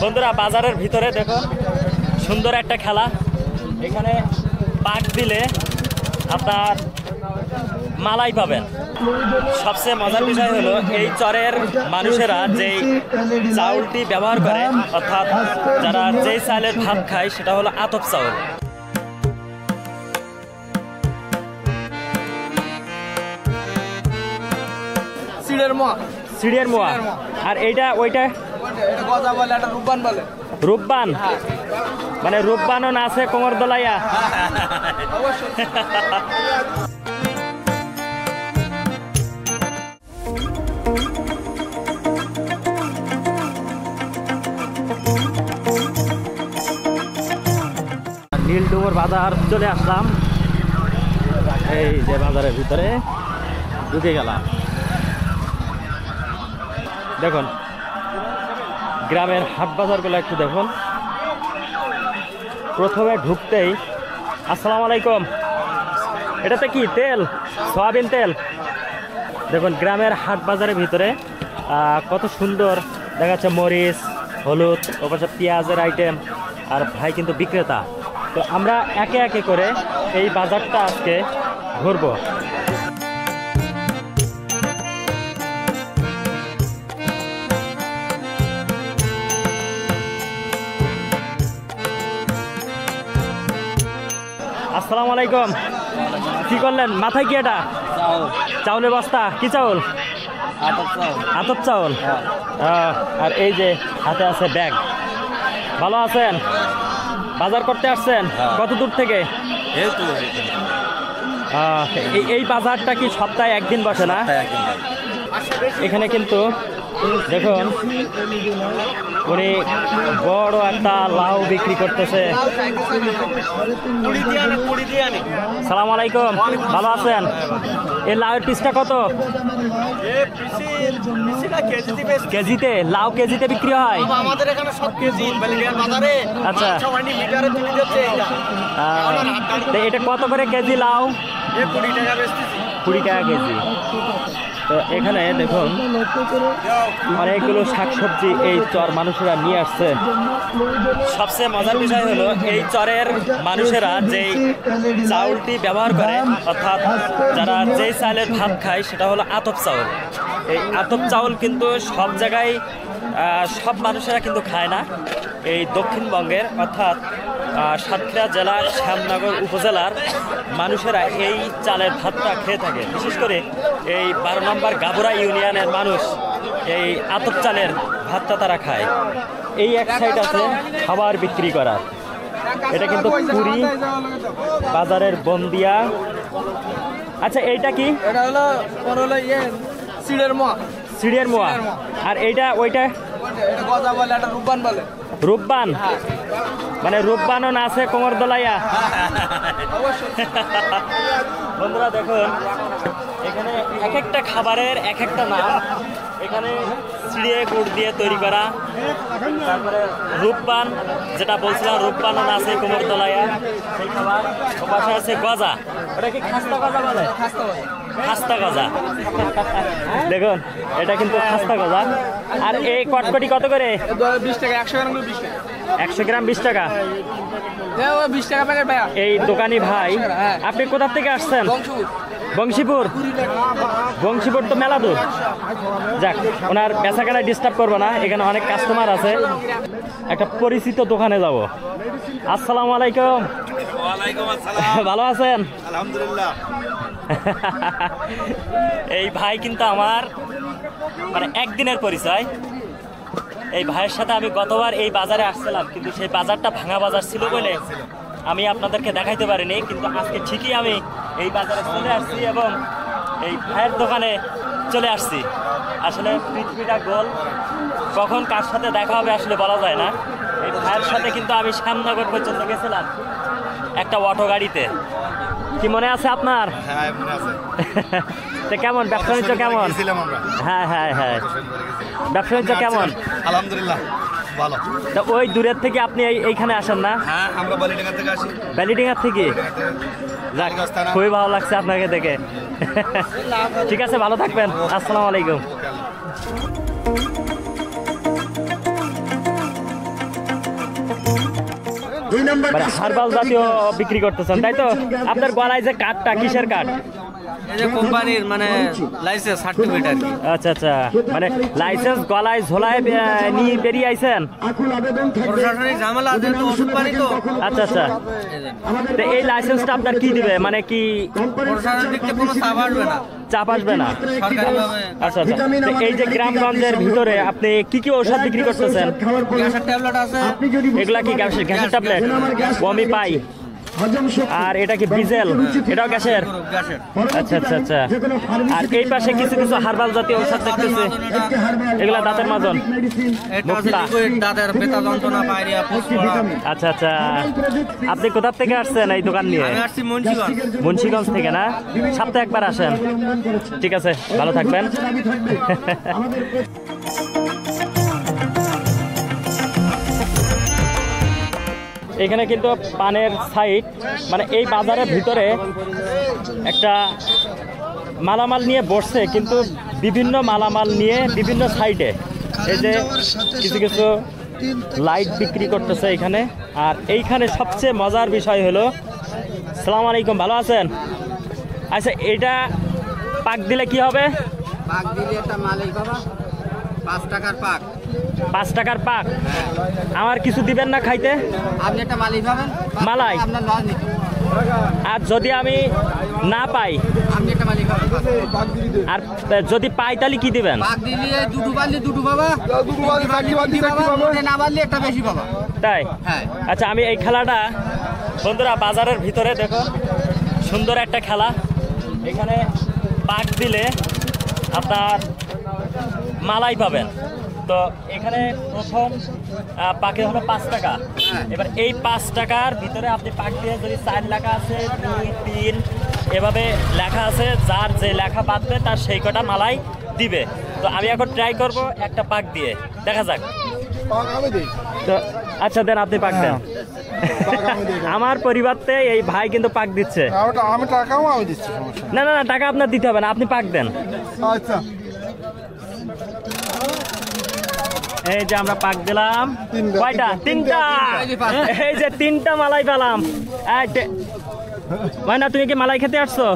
বন্ধুরা বাজারের ভিতরে দেখো সুন্দর একটা খেলা। এখানে পাক দিলে আপনার মালাই পাবেন। সবচেয়ে মজার বিষয় হলো এই চরের মানুষেরা যেই চাউলটি ব্যবহার করে, অর্থাৎ যারা যেই চালের ভাত খায় সেটা হলো আতপ চাউল। সিড়ের মোয়া। আর এইটা ওইটা রূপবান, মানে রূপবানও না আছে কোমর দলাইয়া। নীলডুমুর বাজার চলে আসলাম। এই যে বাজারের ভিতরে ঢুকে গেলাম। দেখুন গ্রামের হাট বাজারগুলো একটু দেখুন। প্রথমে ঢুকতেই আসসালামু আলাইকুম, এটাতে কি তেল? সয়াবিন তেল। দেখুন গ্রামের হাট বাজারের ভিতরে কত সুন্দর দেখাচ্ছে মরিচ, হলুদ, ওপর পেঁয়াজের আইটেম। আর ভাই কিন্তু বিক্রেতা। তো আমরা একে একে করে এই বাজারটা আজকে ঘুরবো। আসসালামু আলাইকুম। কি করলেন মাথায়? কি এটা? চাউলের বস্তা। কি চাউল? আতপ চাউল। আর এই যে হাতে আছে ব্যাগ। ভালো আছেন? বাজার করতে আসছেন কত দূর থেকে? এই বাজারটা কি সপ্তাহে একদিন বসে না? এখানে কিন্তু দেখুন উনি বড় একটা লাউ বিক্রি করতেছে। সালাম আলাইকুম, ভালো আছেন? এই লাউয়ের পিসটা কত? কেজিতে? লাউ কেজিতে বিক্রি হয়? আমাদের এখানে সব কেজি বাজারে। আচ্ছা, এটা কত করে কেজি লাউ? 20 টাকা বেচতেছি। 20 টাকা কেজি। তো এখানে দেখুন অনেকগুলো শাকসবজি এই চর মানুষেরা নিয়ে আসছে। সবচেয়ে মজার বিষয় হলো এই চরের মানুষেরা যেই চাউলটি ব্যবহার করে, অর্থাৎ যারা যেই চালের ভাত খায় সেটা হলো আতপ চাউল। এই আতপ চাউল কিন্তু সব জায়গায় সব মানুষেরা কিন্তু খায় না। এই দক্ষিণবঙ্গের অর্থাৎ সাতক্ষীরা জেলার শ্যামনগর উপজেলার মানুষেরা এই চালের ভাতটা খেয়ে থাকে। বিশেষ করে এই 12 নম্বর গাবুরা ইউনিয়নের মানুষ এই আতপ চালের ভাতটা তারা খায়। এই এক সাইড আছে খাবার বিক্রি করার। এটা কিন্তু পুরী বাজারের বন্দিয়া। আচ্ছা, এইটা কি? এটা হলো সিড়ের মোয়া। সিড়ের মোয়া। আর এইটা ওইটা? এটা গজা বলে, এটা রূপবান বলে। রূপবান, মানে রূপবানও না আছে কোমর দলাইয়া। বন্ধুরা দেখুন এখানে এক একটা খাবারের এক একটা নাম। এখানে চিড়ে গুড় দিয়ে তৈরি করা, তারপরে রূপবান, যেটা বলছিলাম রূপবানও না আছে কোমর দলাইয়া সেই খাবার। পাশে আছে গজা। ওটা কি খাস্তা গজা বলে? খাস্তা গজা। দেখুন এটা কিন্তু খাস্তা গজা। আর এই কটকটি কত করে? 20 টাকা। 100 গ্রাম 20 টাকা। 100 গ্রাম 20 টাকা। 20 টাকা প্যাকেট ভাইয়া। এই দোকানি ভাই আপনি কোথা থেকে আসছেন? বংশীপুর। বংশীপুর তো মেলা দূর। যাক, ওনার বেচাকেনায় ডিস্টার্ব করবো না, এখানে অনেক কাস্টমার আছে। একটা পরিচিত দোকানে যাব। আসসালামু আলাইকুম। ভালো আছেন? আলহামদুলিল্লাহ। এই ভাই কিন্তু আমার মানে একদিনের পরিচয়। এই ভাইয়ের সাথে আমি গতবার এই বাজারে আসছিলাম, কিন্তু সেই বাজারটা ভাঙা বাজার ছিল বলে আমি আপনাদেরকে দেখাইতে পারিনি। কিন্তু আজকে ঠিকই আমি এই বাজারে চলে আসছি এবং এই ভাইয়ের দোকানে চলে আসছি। আসলে পৃথিবীটা গোল, কখন কার সাথে দেখা হবে আসলে বলা যায় না। এই ভাইয়ের সাথে কিন্তু আমি শ্যামনগর পর্যন্ত গেছিলাম একটা অটো গাড়িতে। কি মনে আছে আপনার? হ্যাঁ মনে আছে। তো কেমন ব্যবসা বাণিজ্য কেমন? হ্যাঁ হ্যাঁ হ্যাঁ, ব্যবসা বাণিজ্য কেমন? আলহামদুলিল্লাহ ভালো। তা ওই দূরের থেকে আপনি এইখানে আসেন না? হ্যাঁ, আমরা বালিডাঙ্গা থেকে আসি। বালিডাঙ্গা থেকে? যাক, খুবই ভালো লাগছে আপনাকে দেখে। ঠিক আছে, ভালো থাকবেন। আসসালামু আলাইকুম। মানে হার্বাল জাতীয় বিক্রি করতেছেন তাই তো? আপনার গলায় যে কাঠটা কিসের কাঠ? এই যে কোম্পানির মানে লাইসেন্স সার্টিফিকেট আর কি। আচ্ছা আচ্ছা, মানে লাইসেন্স গলায় ঝোলায় নিয়ে বেরিয়ে আইছেন? প্রশাসনিক ঝামেলা আছে তো, ওষুধ পানি তো। আচ্ছা আচ্ছা, তো এই লাইসেন্সটা আপনার কি দিবে, মানে কি প্রশাসনের দিক থেকে কোনো চাপ আসবে না, চাপ আসবে না? সরকারিভাবে। আচ্ছা আচ্ছা, তো এই যে গ্রামগঞ্জের ভিতরে আপনি কি কি ঔষধ বিক্রি করতেছেন? গ্যাসের ট্যাবলেট আছে, এগুলা কি গ্যাসের ট্যাবলেট? বমি পাই। আর এটা কি ডিজেল? এটাও গ্যাসের? গ্যাসের। আচ্ছা আচ্ছা আচ্ছা, আর এই পাশে কিছু কিছু হার্বাল জাতীয় ঔষধ দেখতেছে, এগুলা দাঁতের মাজন, এটা আছে লিকুইড, দাঁতের ব্যথা যন্ত্রণা, পায়রিয়া, ফুসফোড়া। আচ্ছা আচ্ছা, আপনি কোথা থেকে আসছেন এই দোকান নিয়ে? আমি আসছি মুন্সিগঞ্জ। মুন্সিগঞ্জ থেকে না? সপ্তাহে একবার আসেন? ঠিক আছে, ভালো থাকবেন। এখানে কিন্তু পানের সাইড, মানে এই বাজারের ভিতরে একটা মালামাল নিয়ে বসছে, কিন্তু বিভিন্ন মালামাল নিয়ে বিভিন্ন সাইডে এই যে কিছু কিছু লাইট বিক্রি করতেছে এখানে। আর এইখানে সবচেয়ে মজার বিষয় হলো, সালাম আলাইকুম, ভালো আছেন? আচ্ছা, এটা পাক দিলে কি হবে? পাক দিলে একটা মালিক বাবা 5 টাকার পাক। 5 টাকার পাক? আমার কিছু দিবেন না খাইতে? আপনি একটা মালিক পাবেন, মালাই? আপনার লজ নিতে। আর যদি আমি না পাই? আপনি একটা মালিক পাবেন। আর যদি পাই তাহলে কি দিবেন? পাক দিলে দুটো পারলে দুটো বাবা, না পারলে একটা বেশি বাবা। তাই? হ্যাঁ। আচ্ছা, আমি এই খেলাটা, বন্ধুরা বাজারের ভিতরে দেখো সুন্দর একটা খেলা। এখানে পাক দিলে আপনার মালাই পাবেন। তো এখানে প্রথম পাকে হলো 5 টাকা। এবার এই 5 টাকার ভিতরে আপনি পাক দিয়ে যদি 4 লেখা আছে, 2, 3 এভাবে লেখা আছে, যার যে লেখা বাঁধবে তার সেই কটা মালাই দিবে। তো আমি এখন ট্রাই করব একটা পাক দিয়ে, দেখা যাক। তো আচ্ছা, দেন আপনি পাক দেন। আমার পরিবারতে এই ভাই কিন্তু পাক দিচ্ছে। আমি টাকাও আমি দিচ্ছি, সমস্যা না না না, টাকা আপনার দিতে হবে না, আপনি পাক দেন। আচ্ছা, এই যে আমরা পাক দিলাম। কয়টা? 3টা। এই যে 3টা মালাই পেলাম। না, তুমি কি মালাই খেতে আসছো?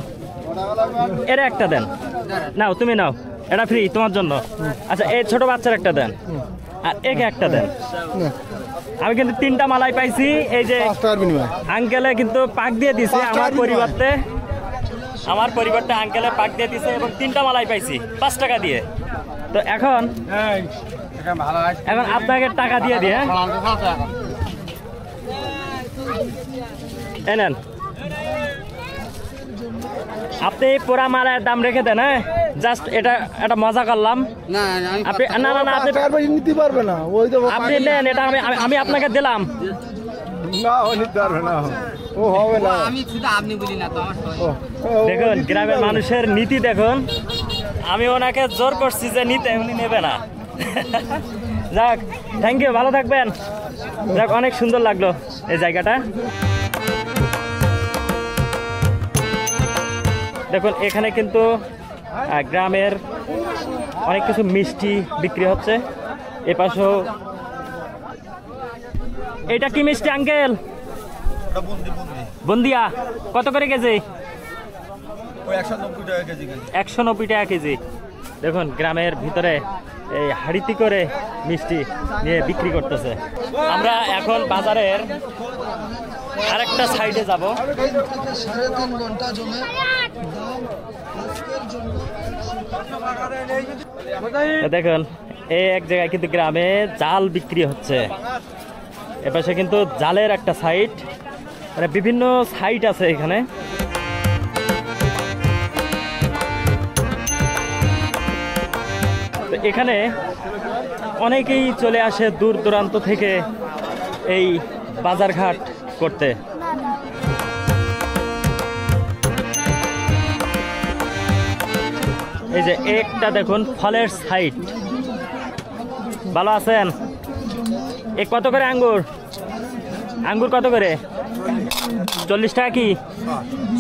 এর একটা দেন। নাও, তুমি নাও, এটা ফ্রি তোমার জন্য। আচ্ছা, এই ছোট বাচ্চার একটা দেন, আর একে একটা দেন। আমি কিন্তু 3টা মালাই পাইছি। এই যে আঙ্কেলে কিন্তু পাক দিয়ে দিছে আমার পরিবারতে আঙ্কেলে পাক দিয়ে দিছে এবং 3টা মালাই পাইছি 5 টাকা দিয়ে। তো এখন আপনাকে টাকা দিয়ে দিয়ে নেন। আপনি পুরা মালের দাম রেখে দেন। হ্যাঁ, জাস্ট এটা মজা করলাম। আপনি না না না, আপনি নিতে পারবে না, ওই তো আপনি নেন, এটা আমি আপনাকে দিলাম। না, ও নিতে পারবে না, ও হবে না। আমি শুধু আপনি বলি না তো, আমার দেখুন গ্রামের মানুষের নীতি দেখুন। আমি ওনাকে জোর করছি যে নিতে, উনি নেবে না। যাক, থ্যাংক ইউ, ভালো থাকবেন। যাক, অনেক সুন্দর লাগলো এই জায়গাটা। দেখুন এখানে কিন্তু গ্রামের অনেক কিছু মিষ্টি বিক্রি হচ্ছে। এপাশেও এটা কি মিষ্টি আঙ্কেল? বুন্দিয়া কত করে কেজি? 190 টাকা কেজি। দেখুন গ্রামের ভিতরে এই হাড়িতে করে মিষ্টি নিয়ে বিক্রি করতেছে। আমরা এখন বাজারের আরেকটা সাইডে যাব। দেখুন এই এক জায়গায় কিন্তু গ্রামে জাল বিক্রি হচ্ছে। এপাশে কিন্তু জালের একটা সাইট, মানে বিভিন্ন সাইট আছে এখানে। তো এখানে অনেকেই চলে আসে দূর দূরান্ত থেকে এই বাজারঘাট করতে। এই যে একটা দেখুন ফলের সাইট। ভালো আছেন? এ কত করে আঙ্গুর? আঙ্গুর কত করে? 40 টাকা কি?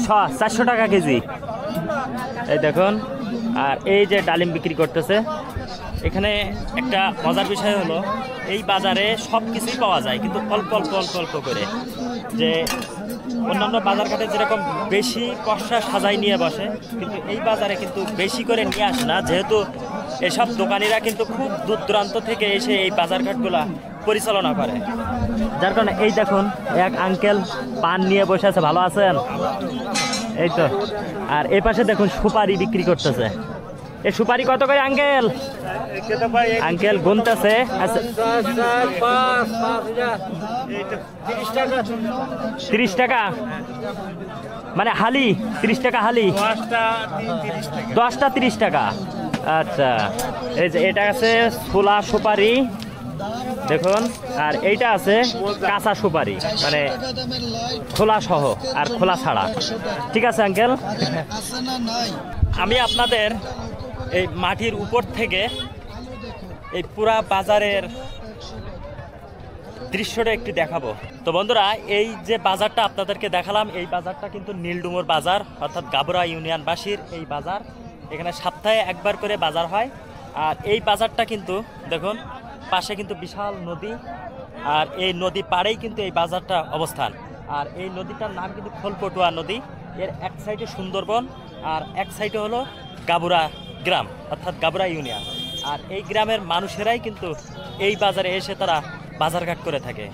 400 টাকা কেজি। এই দেখুন। আর এই যে ডালিম বিক্রি করতেছে, এখানে একটা মজার বিষয় হলো এই বাজারে সব কিছুই পাওয়া যায়, কিন্তু অল্প অল্প অল্প অল্প করে। যে অন্যান্য বাজার ঘাটে যেরকম বেশি পশরা সাজাই নিয়ে বসে, কিন্তু এই বাজারে কিন্তু বেশি করে নিয়ে আসে না, যেহেতু এসব দোকানিরা কিন্তু খুব দূর দূরান্ত থেকে এসে এই বাজারঘাটগুলা পরিচালনা করে। যার কারণে এই দেখুন এক আঙ্কেল পান নিয়ে বসে আছে। ভালো আছেন? এই তো। আর এই পাশে দেখুন সুপারি বিক্রি করতেছে। এই সুপারি কত করে আঙ্কেল? আঙ্কেল গুনতেছে। 30 টাকা মানে হালি? 30 টাকা হালি? 10টা 30 টাকা। আচ্ছা, এই যে এটা আছে ছোলা সুপারি দেখুন, আর এইটা আছে কাঁচা সুপারি, মানে খোলা সহ আর খোলা ছাড়া। ঠিক আছে আঙ্কেল, আমি আপনাদের এই মাটির উপর থেকে এই পুরা বাজারের দৃশ্যটা একটু দেখাবো। তো বন্ধুরা, এই যে বাজারটা আপনাদেরকে দেখালাম, এই বাজারটা কিন্তু নীলডুমুর বাজার, অর্থাৎ গাবরা ইউনিয়নবাসীর এই বাজার। এখানে সপ্তাহে একবার করে বাজার হয়। আর এই বাজারটা কিন্তু দেখুন পাশে কিন্তু বিশাল নদী, আর এই নদী পাড়েই কিন্তু এই বাজারটা অবস্থান। আর এই নদীটার নাম কিন্তু খোলপটুয়া নদী। এর এক সাইডে সুন্দরবন আর এক সাইডে হলো গাবুরা গ্রাম, অর্থাৎ গাবরা ইউনিয়ন। আর এই গ্রামের মানুষেরাই কিন্তু এই বাজারে এসে তারা বাজারঘাট করে থাকে।